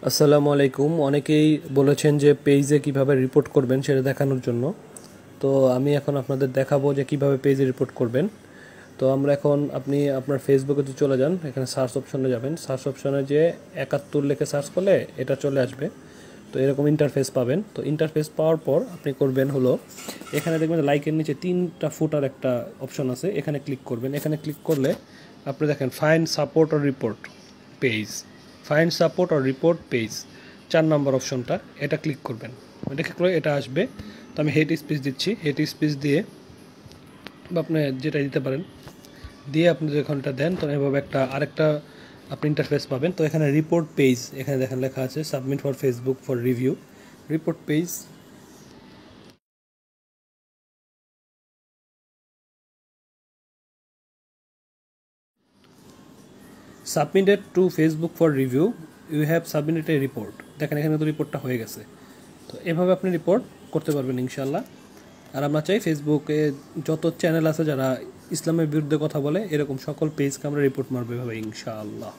আসসালামু আলাইকুম। অনেকেই বলেছেন যে পেজে কিভাবে রিপোর্ট করবেন সেটা দেখানোর জন্য। তো আমি এখন আপনাদের দেখাবো যে কিভাবে পেজে রিপোর্ট করবেন। তো আমরা এখন আপনি আপনার ফেসবুকে তো চলে যান, এখানে সার্চ অপশনে যাবেন। সার্চ অপশনে যে 71 লিখে সার্চ করলে এটা চলে আসবে। তো এরকম ইন্টারফেস পাবেন। তো ইন্টারফেস পাওয়ার পর আপনি করবেন হলো, এখানে দেখবেন লাইকের নিচে 3টা ফুটার একটা অপশন আছে, এখানে ক্লিক করবেন। এখানে ক্লিক করলে আপনি দেখেন find support or report page, find support or report page, 4 নম্বর অপশনটা, এটা ক্লিক করবেন। এটা ক্লিক করে এটা আসবে। তো আমি হেড স্পেস দিচ্ছি, হেড স্পেস দিয়ে বা আপনি যেটা দিতে পারেন দিয়ে আপনি যখন এটা দেন তখন এভাবে আরেকটা আপনি ইন্টারফেস পাবেন। তো এখানে রিপোর্ট পেজ, এখানে দেখেন লেখা আছে submit for Facebook for review, report page. Submitted to Facebook for review, you have submitted a report. দেখেন এখানে তো রিপোর্টটা হয়ে গেছে। তো এভাবে আপনি রিপোর্ট করতে পারবেন ইনশাল্লাহ। আর আমরা চাই ফেসবুকে যত চ্যানেল আছে যারা ইসলামের বিরুদ্ধে কথা বলে এরকম সকল পেজকে আমরা রিপোর্ট মারবো এভাবে ইনশাআল্লাহ।